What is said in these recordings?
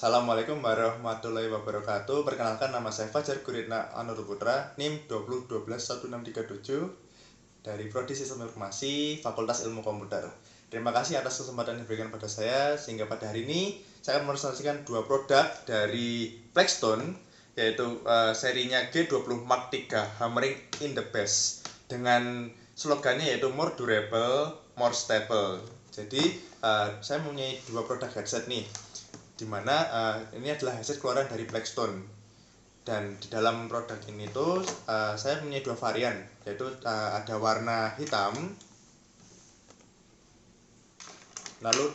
Assalamualaikum warahmatullahi wabarakatuh. Perkenalkan, nama saya Fajar Guritna Anuruputra, NIM 20121637 dari Prodi Sistem Informasi Fakultas Ilmu Komputer. Terima kasih atas kesempatan yang diberikan pada saya, sehingga pada hari ini saya akan merealisasikan dua produk dari Blackstone, yaitu serinya G20 Mark III Hammering in the Bass, dengan slogannya yaitu more durable, more stable. Jadi saya mempunyai dua produk headset nih, dimana ini adalah headset keluaran dari Blackstone, dan di dalam produk ini tuh saya punya dua varian, yaitu ada warna hitam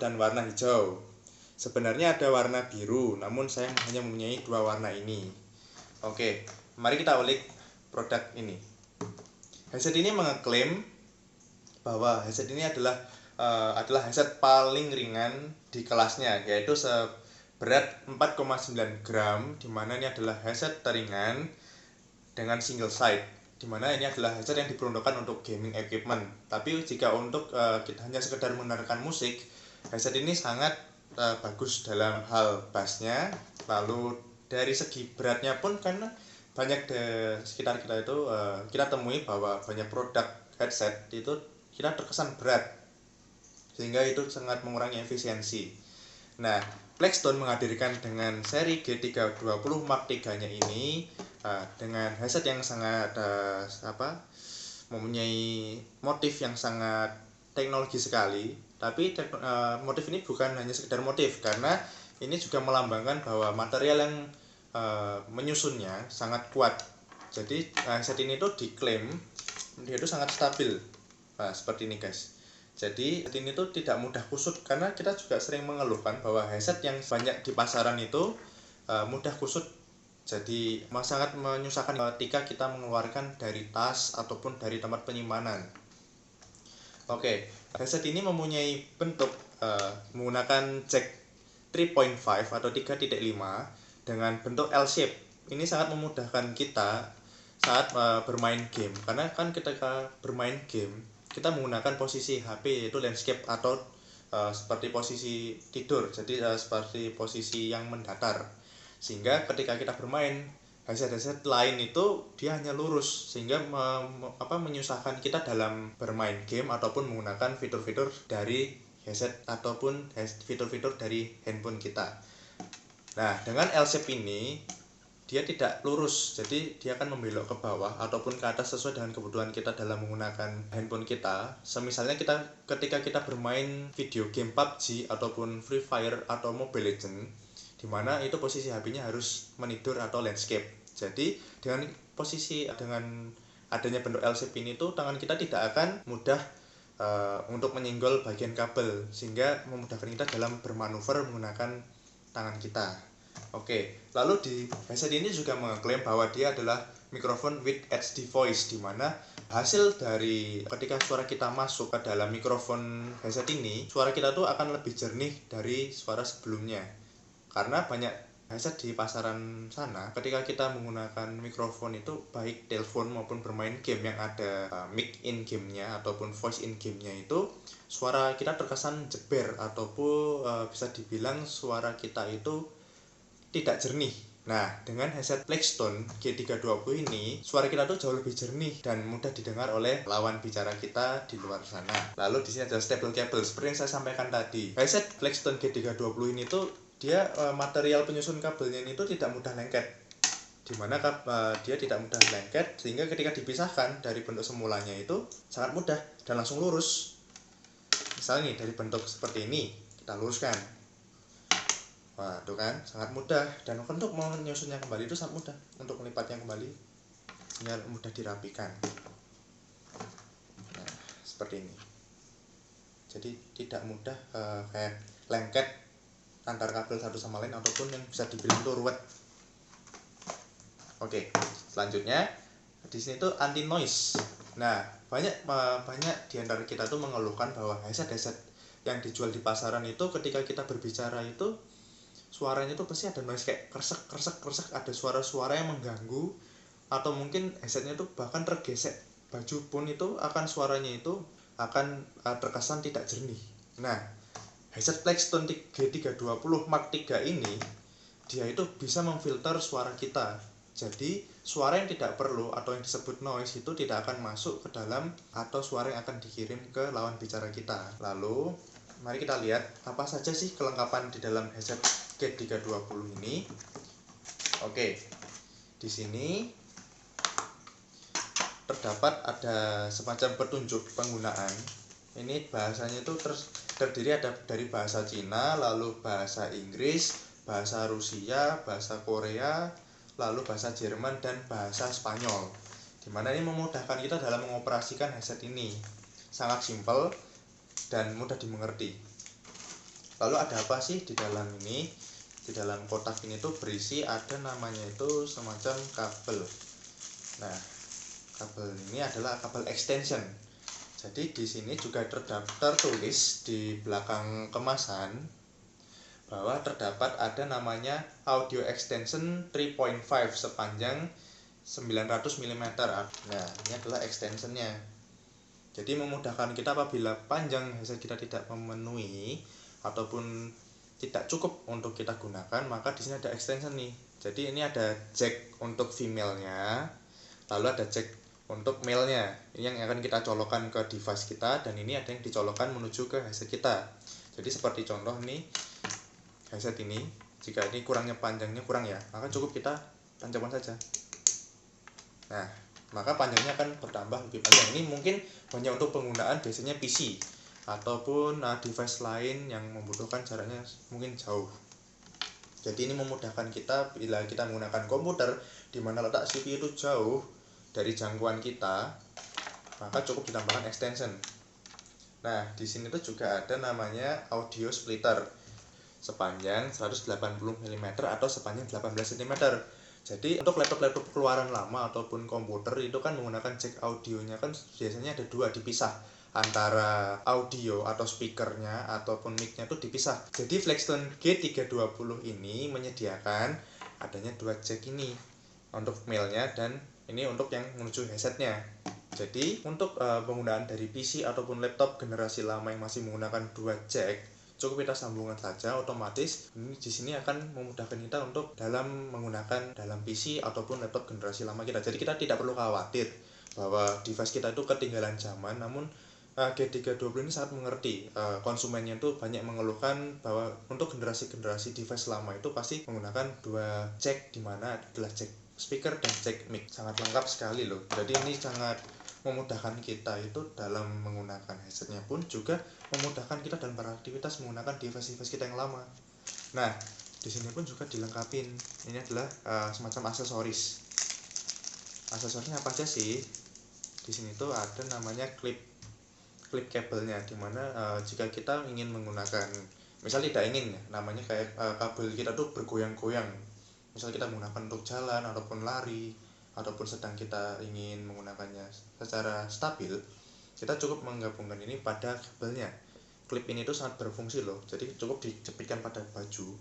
dan warna hijau. Sebenarnya ada warna biru, namun saya hanya mempunyai dua warna ini. Oke, mari kita ulik produk ini. Headset ini mengeklaim bahwa headset ini adalah headset paling ringan di kelasnya, yaitu berat 4,9 gram, dimana ini adalah headset teringan dengan single side, dimana ini adalah headset yang diperuntukkan untuk gaming equipment. Tapi jika untuk kita hanya sekedar mendengarkan musik, headset ini sangat bagus dalam hal bassnya. Lalu dari segi beratnya pun, karena banyak di sekitar kita itu kita temui bahwa banyak produk headset itu kita terkesan berat, sehingga itu sangat mengurangi efisiensi. Nah, Blackstone menghadirkan dengan seri G320 Mark III-nya ini dengan headset yang sangat mempunyai motif yang sangat teknologi sekali. Tapi motif ini bukan hanya sekedar motif, karena ini juga melambangkan bahwa material yang menyusunnya sangat kuat. Jadi headset ini tuh diklaim dia itu sangat stabil. Nah, seperti ini guys. Jadi ini tuh tidak mudah kusut, karena kita juga sering mengeluhkan bahwa headset yang banyak di pasaran itu mudah kusut. Jadi sangat menyusahkan ketika kita mengeluarkan dari tas ataupun dari tempat penyimpanan. Oke, headset ini mempunyai bentuk menggunakan jack 3.5 atau 3.5 dengan bentuk L shape. Ini sangat memudahkan kita saat bermain game, karena kan ketika bermain game kita menggunakan posisi HP yaitu landscape atau seperti posisi tidur, jadi seperti posisi yang mendatar, sehingga ketika kita bermain headset lain itu dia hanya lurus, sehingga menyusahkan kita dalam bermain game ataupun menggunakan fitur-fitur dari headset ataupun fitur-fitur dari handphone kita. Nah, dengan L-shape ini dia tidak lurus, jadi dia akan membelok ke bawah ataupun ke atas sesuai dengan kebutuhan kita dalam menggunakan handphone kita. Semisalnya ketika kita bermain video game PUBG ataupun Free Fire atau Mobile Legends, dimana itu posisi HP-nya harus menidur atau landscape. Jadi dengan adanya bentuk L-shape ini tuh tangan kita tidak akan mudah untuk menyenggol bagian kabel, sehingga memudahkan kita dalam bermanuver menggunakan tangan kita. Oke, lalu di headset ini juga mengklaim bahwa dia adalah mikrofon with HD voice, di mana hasil dari ketika suara kita masuk ke dalam mikrofon headset ini, suara kita tuh akan lebih jernih dari suara sebelumnya. Karena banyak headset di pasaran sana, ketika kita menggunakan mikrofon itu, baik telepon maupun bermain game yang ada mic in game-nya ataupun voice in game-nya, itu suara kita terkesan jeber ataupun bisa dibilang suara kita itu tidak jernih. Nah, dengan headset Blackstone G320 ini, suara kita tuh jauh lebih jernih dan mudah didengar oleh lawan bicara kita di luar sana. Lalu di sini ada stable cable, seperti yang saya sampaikan tadi. Headset Blackstone G320 ini tuh dia material penyusun kabelnya ini tuh tidak mudah lengket, dimana dia tidak mudah lengket, sehingga ketika dipisahkan dari bentuk semulanya itu sangat mudah dan langsung lurus. Misalnya nih, dari bentuk seperti ini kita luruskan. Wah, itu kan sangat mudah, dan untuk menyusunnya kembali itu sangat mudah, untuk melipatnya kembali sehingga mudah dirapikan. Nah, seperti ini. Jadi tidak mudah kayak lengket antar kabel satu sama lain, ataupun yang bisa dibilang itu ruwet. Oke, selanjutnya di sini tuh anti noise. Nah, banyak di antara kita tuh mengeluhkan bahwa headset yang dijual di pasaran itu ketika kita berbicara itu suaranya tuh pasti ada noise, kayak kresek, ada suara-suara yang mengganggu, atau mungkin headsetnya tuh bahkan tergesek baju pun itu akan suaranya itu akan terkesan tidak jernih. Nah, headset Blackstone G320 Mark III ini dia itu bisa memfilter suara kita. Jadi suara yang tidak perlu atau yang disebut noise itu tidak akan masuk ke dalam, atau suara yang akan dikirim ke lawan bicara kita. Lalu mari kita lihat apa saja sih kelengkapan di dalam headset G320 ini. Oke, di sini terdapat ada semacam petunjuk penggunaan. Ini bahasanya itu terdiri dari bahasa Cina, lalu bahasa Inggris, bahasa Rusia, bahasa Korea, lalu bahasa Jerman, dan bahasa Spanyol. Dimana ini memudahkan kita dalam mengoperasikan headset ini. Sangat simpel dan mudah dimengerti. Lalu ada apa sih di dalam ini? Di dalam kotak ini tuh berisi ada namanya itu semacam kabel. Nah, kabel ini adalah kabel extension. Jadi di sini juga tertulis di belakang kemasan bahwa terdapat ada namanya audio extension 3.5 sepanjang 900 mm. Nah, ini adalah extensionnya. Jadi memudahkan kita apabila panjang headset kita tidak memenuhi ataupun tidak cukup untuk kita gunakan, maka di sini ada extension nih. Jadi ini ada jack untuk female-nya, lalu ada jack untuk male-nya. Ini yang akan kita colokkan ke device kita, dan ini ada yang dicolokkan menuju ke headset kita. Jadi seperti contoh nih, headset ini jika ini panjangnya kurang ya, maka cukup kita tancapkan saja. Nah, maka panjangnya akan bertambah lebih panjang. Ini mungkin hanya untuk penggunaan biasanya PC ataupun device lain yang membutuhkan jaraknya mungkin jauh. Jadi ini memudahkan kita bila kita menggunakan komputer di mana letak CPU itu jauh dari jangkauan kita, maka cukup ditambahkan extension. Nah, di sini tuh juga ada namanya audio splitter sepanjang 180 mm atau sepanjang 18 cm. Jadi untuk laptop-laptop keluaran lama ataupun komputer itu kan menggunakan jack audionya kan biasanya ada dua, dipisah antara audio atau speakernya ataupun mic-nya itu dipisah. Jadi Flextone G320 ini menyediakan adanya dua jack ini untuk male-nya dan ini untuk yang menuju headsetnya. Jadi untuk penggunaan dari PC ataupun laptop generasi lama yang masih menggunakan dua jack, cukup kita sambungkan saja, otomatis ini di sini akan memudahkan kita untuk dalam menggunakan dalam PC ataupun laptop generasi lama kita. Jadi kita tidak perlu khawatir bahwa device kita itu ketinggalan zaman. Namun G320 ini sangat mengerti konsumennya itu banyak mengeluhkan bahwa untuk generasi-generasi device lama itu pasti menggunakan dua jack, di mana adalah jack speaker dan jack mic. Sangat lengkap sekali loh. Jadi ini sangat memudahkan kita itu dalam menggunakan headsetnya, pun juga memudahkan kita dalam beraktivitas menggunakan device-device kita yang lama. Nah, di sini pun juga dilengkapin. Ini adalah semacam aksesoris. Aksesorisnya apa aja sih? Di sini tuh ada namanya clip kabelnya, dimana jika kita ingin menggunakan, misal tidak ingin ya, namanya kayak kabel kita tuh bergoyang-goyang. Misal kita menggunakan untuk jalan ataupun lari, ataupun sedang kita ingin menggunakannya secara stabil, kita cukup menggabungkan ini pada kabelnya. Klip ini tuh sangat berfungsi loh. Jadi cukup dijepitkan pada baju,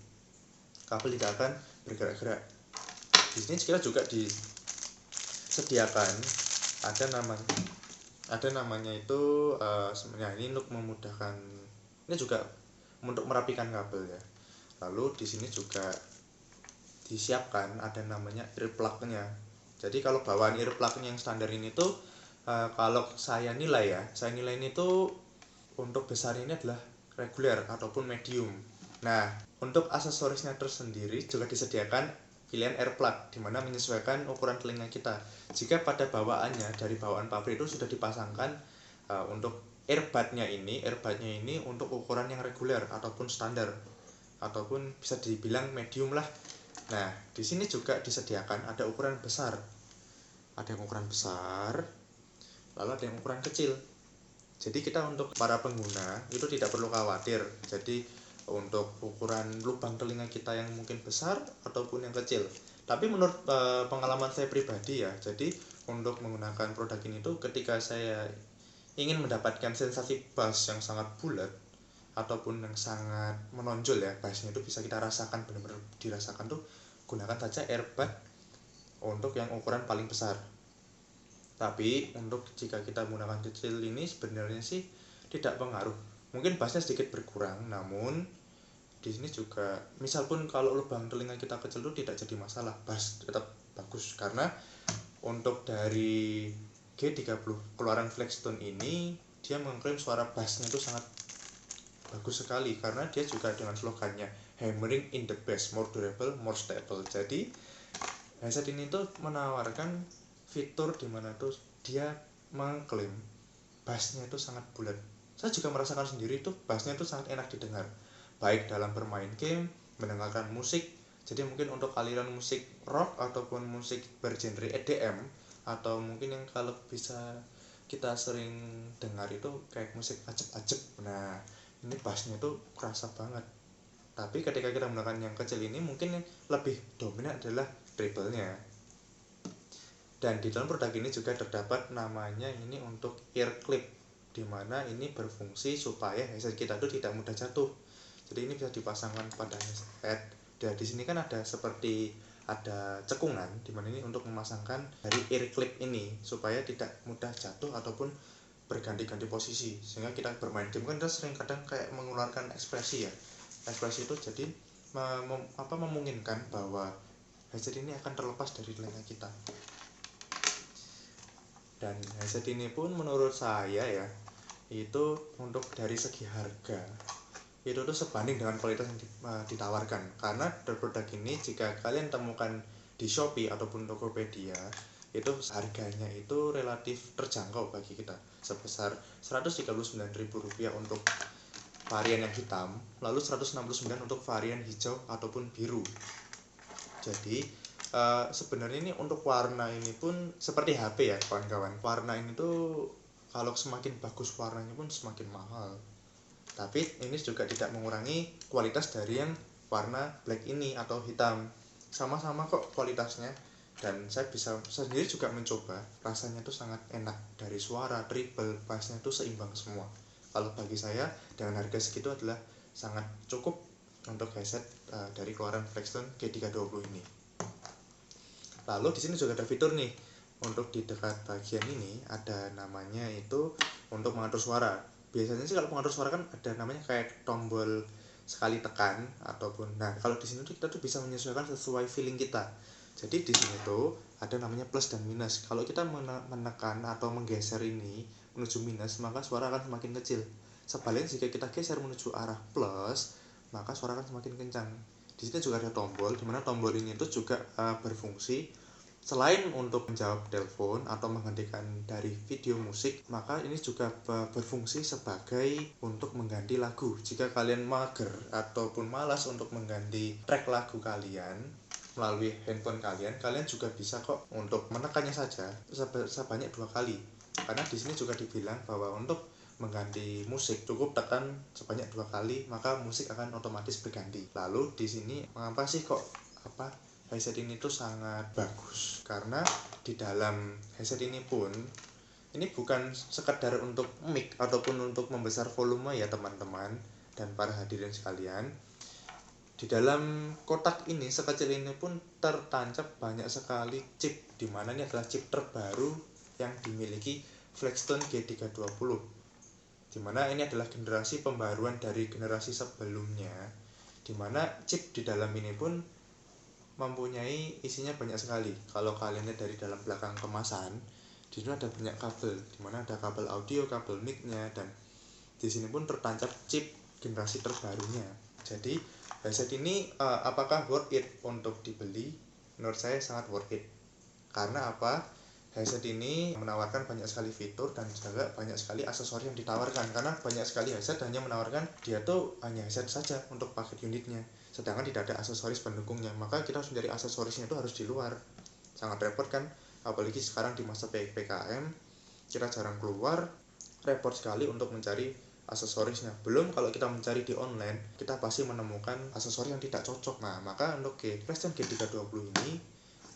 kabel tidak akan bergerak-gerak. Di sini kita juga disediakan ada namanya itu sebenarnya ini untuk memudahkan, ini juga untuk merapikan kabel ya. Lalu di sini juga disiapkan ada namanya earplug-nya. Jadi kalau bawaan earplug yang standar ini tuh kalau saya nilai ini tuh untuk besar ini adalah reguler ataupun medium. Nah, untuk aksesorisnya tersendiri juga disediakan pilihan earplug, dimana menyesuaikan ukuran telinga kita. Jika pada bawaannya dari bawaan pabrik itu sudah dipasangkan untuk earbudnya ini untuk ukuran yang reguler ataupun standar, ataupun bisa dibilang medium lah. Nah, di sini juga disediakan ada ukuran besar. Ada yang ukuran besar, lalu ada yang ukuran kecil. Jadi kita untuk para pengguna itu tidak perlu khawatir. Jadi untuk ukuran lubang telinga kita yang mungkin besar ataupun yang kecil. Tapi menurut pengalaman saya pribadi ya, jadi untuk menggunakan produk ini tuh ketika saya ingin mendapatkan sensasi bass yang sangat bulat ataupun yang sangat menonjol ya, bassnya itu bisa kita rasakan, benar-benar dirasakan tuh, gunakan saja earbud untuk yang ukuran paling besar. Tapi untuk jika kita menggunakan kecil ini sebenarnya sih tidak pengaruh. Mungkin bassnya sedikit berkurang, namun di sini juga misal pun kalau lubang telinga kita kecil itu tidak jadi masalah, bass tetap bagus. Karena untuk dari G30 keluaran Flextone ini, dia mengklaim suara bassnya itu sangat bagus sekali, karena dia juga dengan slogannya hammering in the bass, more durable, more stable. Jadi headset ini tuh menawarkan fitur dimana tuh dia mengklaim bassnya itu sangat bulat. Saya juga merasakan sendiri tuh bassnya itu sangat enak didengar, baik dalam bermain game, mendengarkan musik. Jadi mungkin untuk aliran musik rock ataupun musik bergenre EDM, atau mungkin yang kalau bisa kita sering dengar itu kayak musik acep-acep, nah ini bassnya tuh kerasa banget. Tapi ketika kita menggunakan yang kecil ini, mungkin yang lebih dominan adalah treble-nya. Dan di dalam produk ini juga terdapat namanya ini untuk ear clip, dimana ini berfungsi supaya headset kita itu tidak mudah jatuh. Jadi ini bisa dipasangkan pada headset. Dan di sini kan ada seperti ada cekungan, dimana ini untuk memasangkan dari ear clip ini supaya tidak mudah jatuh ataupun berganti-ganti posisi. Sehingga kita bermain game kan kita sering kadang kayak mengeluarkan ekspresi ya. Ekspresi itu jadi memungkinkan bahwa headset ini akan terlepas dari telinga kita. Dan headset ini pun menurut saya ya, itu untuk dari segi harga itu tuh sebanding dengan kualitas yang ditawarkan. Karena produk ini jika kalian temukan di Shopee ataupun Tokopedia, itu harganya itu relatif terjangkau bagi kita, sebesar Rp139.000 untuk varian yang hitam, lalu Rp169 untuk varian hijau ataupun biru. Jadi sebenarnya ini untuk warna ini pun seperti HP ya kawan-kawan. Warna ini tuh kalau semakin bagus warnanya pun semakin mahal. Tapi ini juga tidak mengurangi kualitas dari yang warna black ini atau hitam. Sama-sama kok kualitasnya. Dan saya sendiri juga mencoba, rasanya tuh sangat enak. Dari suara, treble, bassnya tuh seimbang semua. Kalau bagi saya dengan harga segitu adalah sangat cukup untuk headset dari keluaran Flextone G320 ini. Lalu di sini juga ada fitur nih, untuk di dekat bagian ini ada namanya itu untuk mengatur suara. Biasanya sih kalau pengatur suara kan ada namanya kayak tombol sekali tekan ataupun, nah kalau di sini tuh kita tuh bisa menyesuaikan sesuai feeling kita. Jadi di sini tuh ada namanya plus dan minus. Kalau kita menekan atau menggeser ini menuju minus, maka suara akan semakin kecil. Sebaliknya jika kita geser menuju arah plus, maka suara akan semakin kencang. Di sini juga ada tombol, dimana tombol ini tuh juga berfungsi selain untuk menjawab telepon atau menghentikan dari video musik, maka ini juga berfungsi sebagai untuk mengganti lagu. Jika kalian mager ataupun malas untuk mengganti track lagu kalian melalui handphone kalian, kalian juga bisa kok untuk menekannya saja sebanyak 2 kali. Karena di sini juga dibilang bahwa untuk mengganti musik cukup tekan sebanyak 2 kali, maka musik akan otomatis berganti. Lalu di sini mengapa sih kok headset ini tuh sangat bagus? Karena di dalam headset ini pun ini bukan sekedar untuk mic ataupun untuk membesar volume ya teman-teman dan para hadirin sekalian. Di dalam kotak ini sekecil ini pun tertancap banyak sekali chip, dimana ini adalah chip terbaru yang dimiliki Flextone G320, dimana ini adalah generasi pembaruan dari generasi sebelumnya, dimana chip di dalam ini pun mempunyai isinya banyak sekali. Kalau kalian lihat dari dalam belakang kemasan, di sini ada banyak kabel, dimana ada kabel audio, kabel mic-nya, dan di sini pun tertancap chip generasi terbarunya. Jadi headset ini apakah worth it untuk dibeli? Menurut saya sangat worth it. Karena apa? Headset ini menawarkan banyak sekali fitur dan juga banyak sekali aksesoris yang ditawarkan. Karena banyak sekali headset hanya menawarkan dia tuh hanya headset saja untuk paket unitnya, sedangkan tidak ada aksesoris pendukungnya. Maka kita harus mencari aksesorisnya itu harus di luar. Sangat repot kan? Apalagi sekarang di masa PPKM, kita jarang keluar, repot sekali untuk mencari aksesorisnya. Belum kalau kita mencari di online, kita pasti menemukan aksesoris yang tidak cocok. Nah, maka untuk Flextone G320 ini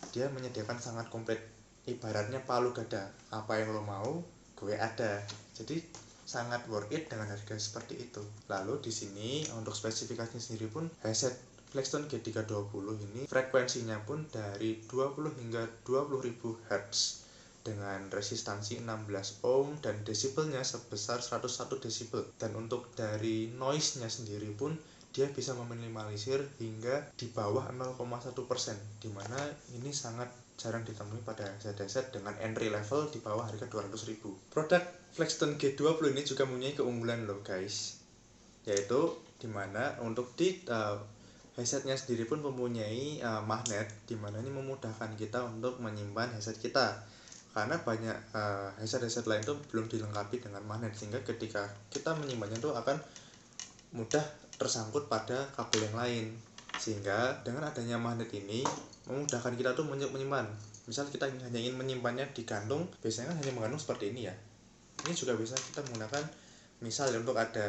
dia menyediakan sangat komplit. Ibaratnya palu gada, apa yang lo mau, gue ada. Jadi sangat worth it dengan harga seperti itu. Lalu di sini untuk spesifikasinya sendiri pun headset Flextone G320 ini frekuensinya pun dari 20 hingga 20.000 Hz dengan resistansi 16 ohm dan desibelnya sebesar 101 desibel. Dan untuk dari noise-nya sendiri pun dia bisa meminimalisir hingga di bawah 0,1%, dimana ini sangat jarang ditemui pada headset dengan entry level di bawah harga 200.000. Produk Flextone G20 ini juga mempunyai keunggulan loh guys, yaitu dimana untuk di headsetnya sendiri pun mempunyai magnet, dimana ini memudahkan kita untuk menyimpan headset kita, karena banyak headset lain itu belum dilengkapi dengan magnet, sehingga ketika kita menyimpannya itu akan mudah tersangkut pada kabel yang lain. Sehingga dengan adanya magnet ini memudahkan kita tuh menyimpan. Misal kita hanya ingin menyimpannya di gantung, biasanya kan hanya menggantung seperti ini ya. Ini juga bisa kita menggunakan, misal untuk ada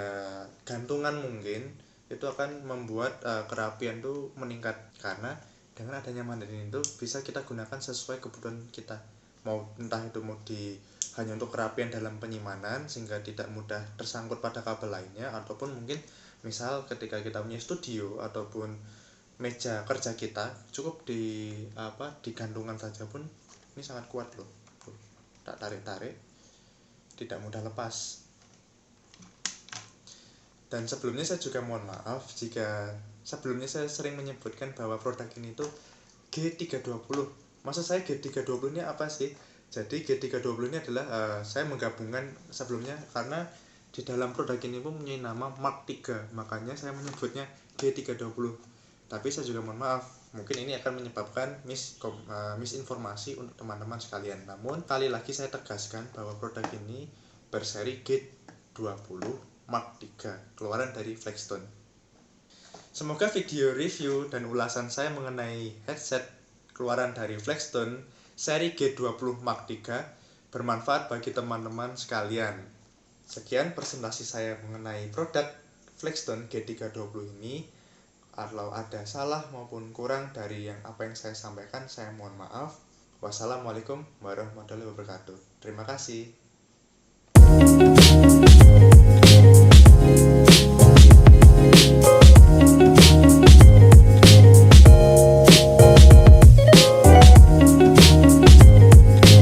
gantungan mungkin itu akan membuat kerapian tuh meningkat, karena dengan adanya magnet ini tuh bisa kita gunakan sesuai kebutuhan kita. Mau entah itu mau hanya untuk kerapian dalam penyimpanan sehingga tidak mudah tersangkut pada kabel lainnya, ataupun mungkin misal ketika kita punya studio ataupun meja kerja kita cukup di gantungan saja pun ini sangat kuat loh. Tak tarik-tarik tidak mudah lepas. Dan sebelumnya saya juga mohon maaf jika sebelumnya saya sering menyebutkan bahwa produk ini tuh G320. Maksud saya G320 ini apa sih? Jadi G320 ini adalah saya menggabungkan sebelumnya karena di dalam produk ini pun mempunyai nama Mark III, makanya saya menyebutnya G320. Tapi saya juga mohon maaf, mungkin ini akan menyebabkan misinformasi untuk teman-teman sekalian. Namun kali lagi saya tegaskan bahwa produk ini berseri G20 Mark III, keluaran dari Flextone. Semoga video review dan ulasan saya mengenai headset keluaran dari Flextone seri G20 Mark III bermanfaat bagi teman-teman sekalian. Sekian presentasi saya mengenai produk Flextone G320 ini. Kalau ada salah maupun kurang dari apa yang saya sampaikan, saya mohon maaf. Wassalamualaikum warahmatullahi wabarakatuh. Terima kasih.